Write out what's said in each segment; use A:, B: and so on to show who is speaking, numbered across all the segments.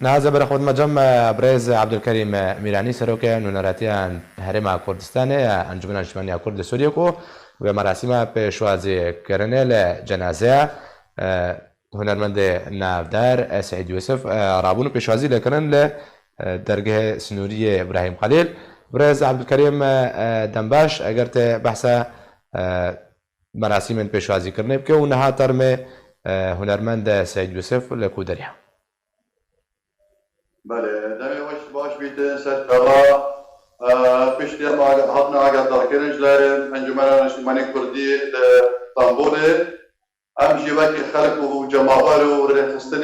A: نازە بەرەخۆت مەجەم برێز عەبدولکەریم میرانی سەرۆکە نونەرەتیان هەرێما کوردستانê ئەنجومەنە نیشتیمانیا کورد لە سووریە و وێ مەراسیمە پێشوازیکردنê لە جەنازەیە هونەرمەندê navdar سعید یوسف رابوون و پێشوازی لەکردن لە دەرگەهê سنووریê ئیبراهیم خەلیل. برێز عەبدولکەریم دەمباش ئەگەر تێ بەحسە مەراسیمên پێشوازیکردنê بکە و نەها تەرمê هونەرمەند سعید یوسف لە کودەریە.
B: بله دمی باش بیتن سر کلا پشتی ما هاتنا آگاه کردن جلاره انجمن نیشتیمانی کردی استانبوله ام جیوکی خلق و جماعت و رخصتن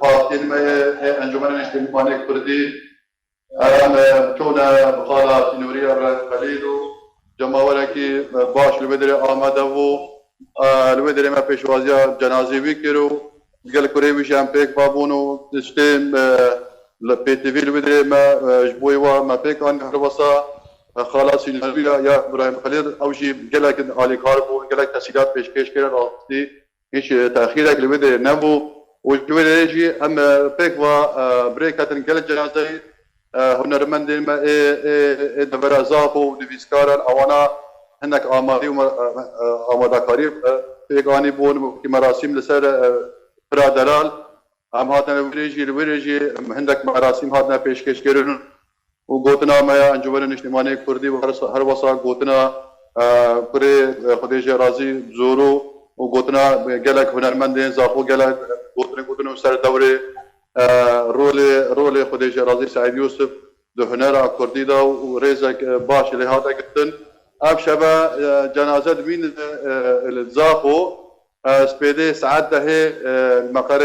B: پارتین ما انجمن نیشتیمانی کردی ام چون بخالا سنوری ابراهیم خلیل و جماعت کی باش لبدر آمده و لبدر ما پیشوازی جنازی ویکرو قال كوريوي شامبيك بابونو تشتم لبيتيفي الودري ما جبوي ما بيك عن هربصا خلاص يا ابراهيم خليل او شيء قال لك علي كاربو قال لك تسهيلات بيش كده راستي ايش تاخيرك الودري نبو والودري يجي اما بيك بريك قال الجنازه هنرمند ما دبر زافو ديفيسكارن اوانا هناك اماري وامادكاري بيغاني بون مراسم لسر برادرال هم هاتنا الوريجي عندك مراسم هاتنا پیشکش کردن و گوتنا ما انجمن نیشتیمانی کردی و هر وسا گوتنا کره خدیجه رازی زورو و گوتنا گلک هنرمندین زاخو گلک گوتنا سر دوره رول خدیجه رازی سعید یوسف ده هنر کردی دا و ریزک باش له هاتا گتن اب شبه جنازه مين الزاخو سپیده ساعت ده مقر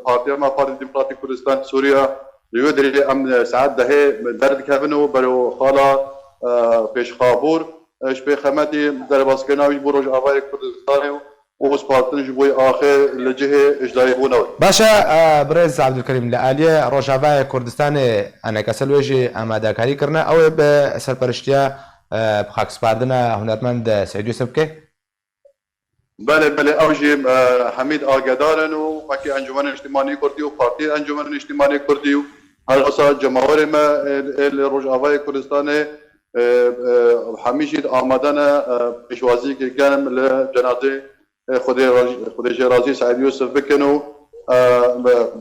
B: پارتی ما پارتی دموکراتی کردستان سوریا لیو دری ام ساعت ده درد کبنو برو خالا پیش خابور شبه خمتی در باسکناوی بروج آوای کردستان و سپارتن جبوی آخر لجه اجدای بوناوی.
A: باشا برز عبدولکریم لعالیه روجاوای کردستان انا کسلویجی آماده کاری کرنا او به سرپرشتیا بخاک سپاردن هنرمند سعید یوسف که؟
B: بله اوجی حمید آگدارن و وکی انجمن اجتماعی کردی و پارتی انجمن اجتماعی کردی و هر اصلا جماهیر ما روجاوای کردستان همیشه آمدن پیشوازی که کنم لجنازه خدیجه رازی سعید یوسف بکنو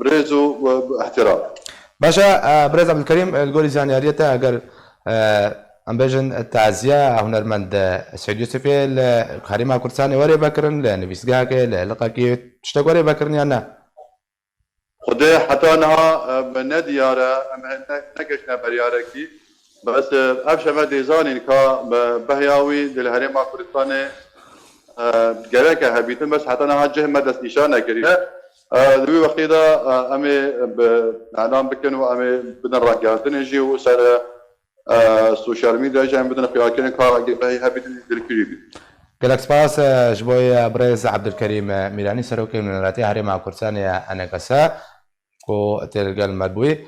B: برز و احترام.
A: باشا برز عبدولکریم الگولی زانیاریته اگر ام بيجن التعزيه هنرمند سعید یوسفی لخريمه كردستان وري بكرن لنفيسجاك للقاكي تشتاق وري بكرن يا نا
B: خدي حتى انا من دياره نكشنا برياركي بس ابشا ما ديزانين كا بهياوي للهريمه كردستان جرك هبيتن بس حتى انا جه ما دس نشانه كري دوي وقت دا امي اعلام بكنوا امي بدنا راجعتن يجي وسر سوشال ميديا جاي بدنا قياكين كا هي هبيتن الكريبي
A: قالك سباس جبوي برز عبدولكريم ميراني سروكي من راتي هريمه كردستان انا كسا و تلقى المربوي